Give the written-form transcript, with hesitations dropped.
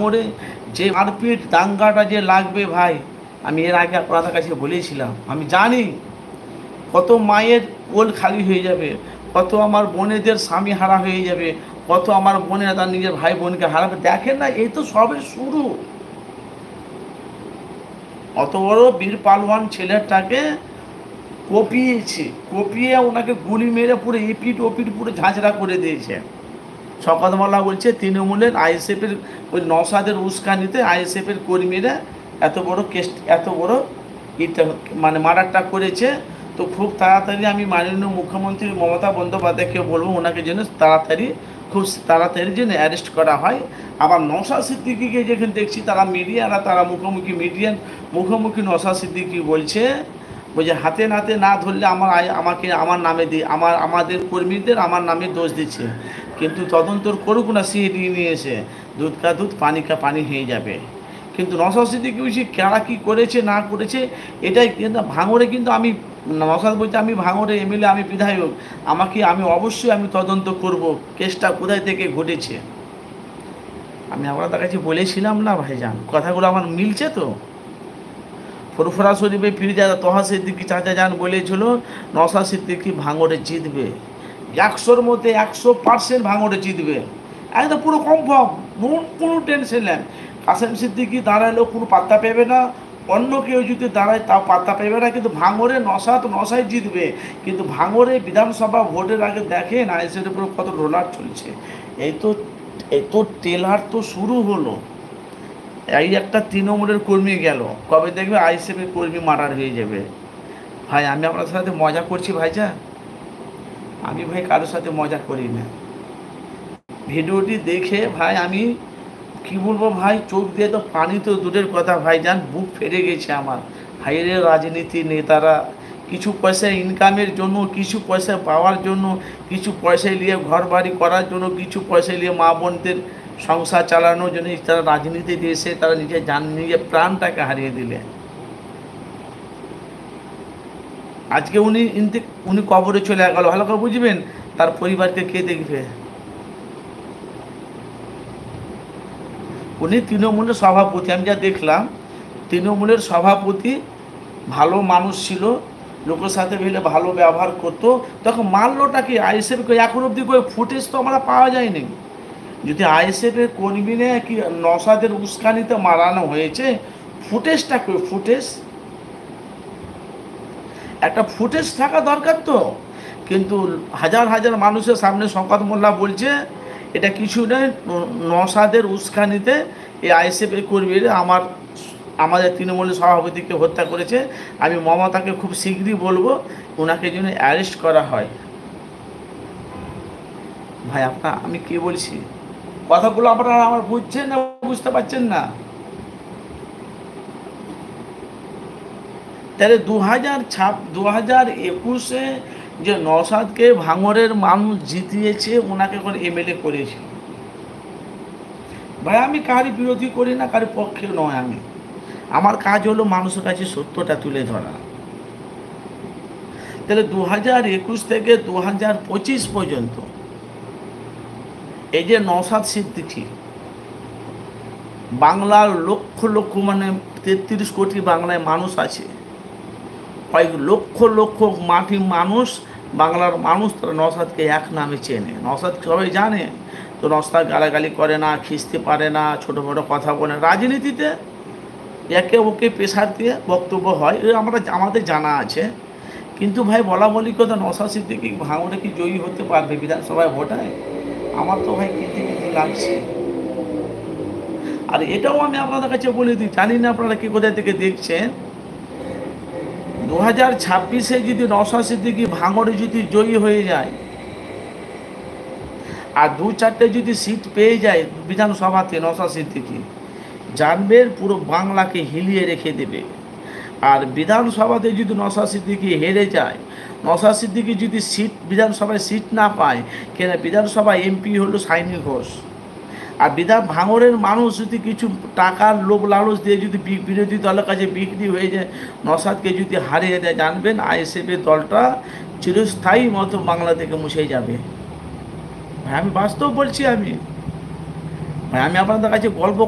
ভাঙড়ে যে মারপিট দাঙ্গাটা যে লাগবে ভাই, আমি এর আগে আপনাদের কাছে বলেছিলাম, আমি জানি কত মায়ের কোল খালি হয়ে যাবে, কত আমার বোনেদের স্বামী হারা হয়ে যাবে, কত আমার বোনেরা তার নিজের ভাই বোনকে হারাবে। দেখেন না, এই তো সবে শুরু। অত বড় বীর পালোয়ান ছেলেটাকে কপিয়ে ওনাকে গুলি মেরে পুরো এপিট ওপিট পুরো ঝাঁঝরা করে দিয়েছে। শওকত মোল্লা বলছে তৃণমূলের আইএসএফের ওই নওশাদের উস্কানিতে আইএসএফের কর্মীরা এত বড় কেস, এত বড় এটা মানে মার্ডারটা করেছে। তো খুব তাড়াতাড়ি আমি মাননীয় মুখ্যমন্ত্রী মমতা বন্দ্যোপাধ্যায়কে বলবো ওনাকে যেন খুব তাড়াতাড়ি যেন অ্যারেস্ট করা হয়। আবার নওশাদ সিদ্দিকীকে যেখানে দেখছি তারা মিডিয়ারা তারা মিডিয়ার মুখোমুখি নওশাদ সিদ্দিকী বলছে হাতে নাতে না ধরলে আমাকে আমার নামে দিয়ে আমাদের কর্মীদের আমার নামে দোষ দিচ্ছে, কিন্তু তদন্ত করুক না, সিআইডি নিয়ে এসে দুধ কা দুধ পানি কা পানি হয়ে যাবে। কিন্তু নওশাদ সিদ্দিকী বলছি কারা কী করেছে না করেছে এটাই, কিন্তু ভাঙড়ে কিন্তু আমি নওশাদ বলছে আমি ভাঙড়ে এমএলএ, আমি বিধায়ক, আমি অবশ্যই আমি তদন্ত করব কেসটা কোথায় থেকে ঘটেছে। আমি আপনাদের কাছে বলেছিলাম না ভাইজান, কথাগুলো আমার মিলছে তো। ফুরফুরা শরীফে ফিরোজা তোহা সিদ্দিকী চাচা যান বলেছিল নওশাদ সিদ্দিকী ভাঙড়ে জিতবে, 100-র মধ্যে 100% ভাঙড়ে জিতবে, একদম পুরো কনফার্ম, কোনো টেনশন নেই। কাসেম সিদ্দিকী দাঁড়ালেও কোনো পাত্তা পেবে না, অন্য কেউ যদি দাঁড়ায় তাও পাত্তা পেবে না, কিন্তু ভাঙড়ে নওশাদ জিতবে। কিন্তু ভাঙড়ে বিধানসভা ভোটের আগে দেখেন আইএসএর উপর কত রোলার চলছে। এই তো টেলার তো শুরু হলো। এই একটা তৃণমূলের কর্মী গেল, কবে দেখবে আইএসএফের কর্মী মার্ডার হয়ে যাবে। ভাই আমি আপনার সাথে মজা করছি ভাইজান, আমি ভাই কারোর সাথে মজা করি না। ভিডিওটি দেখে ভাই আমি কি বলবো ভাই, চোখ দিয়ে তো পানি তো দূরের কথা ভাইজান, বুক ফেটে গেছে আমার। হাইরে রাজনীতি নেতারা কিছু পয়সা ইনকামের জন্য, কিছু পয়সা পাওয়ার জন্য, কিছু পয়সা নিয়ে ঘর বাড়ি করার জন্য, কিছু পয়সা নিয়ে মা বোনদের সংসার চালানোর জন্য তারা রাজনীতি দিয়েছে, তারা নিজের প্রাণটাকে হারিয়ে দিলে। আজকে উনি কবরে চলে গেল, ভালো করে বুঝবেন তার পরিবারকে কে দেখবে। উনি তৃণমূলের সভাপতি, আমি যা দেখলাম তৃণমূলের সভাপতি, ভালো মানুষ ছিল, লোকের সাথে মিলে ভালো ব্যবহার করতো, তখন মারলোটাকে আইএসএফকে এখন অবধি করে ফুটেজ তো আমরা পাওয়া যায়নি। যদি আইএসএফের কর্মীরা কি নওশাদের উস্কানিতে মারানো হয়েছে, ফুটেজটা ফুটেজ একটা ফুটেজ থাকা দরকার তো। কিন্তু হাজার হাজার মানুষের সামনে শওকত মোল্লা বলছে এটা কিছু নেই, নওশাদের উস্কানিতে এই আইএসএফের কর্মীরা আমাদের তৃণমূলের সভাপতিকে হত্যা করেছে। আমি মমতাকে খুব শীঘ্রই বলবো ওনাকে যেন অ্যারেস্ট করা হয়। ভাই আমি কি বলছি, কথাগুলো আপনারা আমার বুঝছেন না বুঝতে পারছেন না? তাহলে 2021-এ যে নওশাদকে ভাঙড়ের মানুষ জিতিয়েছে, ওনাকে করে এমএলএ করেছে। ভাই আমি কারি বিরোধী করি না, কারি পক্ষে নয়, আমার কাজ হলো মানুষের কাছে সত্যটা তুলে ধরা। তাহলে 2021 থেকে 2025 পর্যন্ত এই যে নওশাদ সিদ্দিকী বাংলার লক্ষ লক্ষ মানে 33 কোটি বাংলায় মানুষ আছে, কয়েক লক্ষ লক্ষ মাটি মানুষ, বাংলার মানুষ তারা নওশাদকে এক নামে চেনে। নওশাদ সবাই জানে, তো নওশাদ গালাগালি করে না, খিস্তে পারে না, ছোটো বড়ো কথা বলে। রাজনীতিতে একে ওকে প্রেশার দিয়ে বক্তব্য হয়, আমাদের জানা আছে। কিন্তু ভাই বলি কথা, নওশাদ সিদ্দিকী ভাঙড়ে কি জয়ী হতে পারবে বিধানসভায় ভোটায়? আমার তো ভাই কিনতে লাগছে। আর এটাও আমি আপনাদের কাছে বলে দিই, জানি না আপনারা কি কোথায় থেকে দেখছেন, 2026-এ যদি নওশাদ সিদ্দিকী ভাঙড়ে যদি জয়ী হয়ে যায় আর 2-4টে যদি সিট পেয়ে যায় বিধানসভাতে নওশাদ সিদ্দিকী, জানবেন পুরো বাংলাকে হিলিয়ে রেখে দেবে। আর বিধানসভাতে যদি নওশাদ সিদ্দিকী হেরে যায়, নওশাদ সিদ্দিকী যদি বিধানসভায় সিট না পায়, কেন বিধানসভা এমপি হলো সাইনি ঘোষ। আর ভাঙড়ের মানুষ যদি কিছু টাকার লোভ লালচ দিয়ে যদি বিরোধী দলের কাছে বিক্রি হয়ে যায়, নওশাদকে যদি হারিয়ে দেয়, জানবেন আইএসএফের দলটা চিরস্থায়ী মতো বাংলা থেকে মুছে যাবে। ভাই আমি বাস্তব বলছি, ভাই আমি আপনাদের কাছে গল্প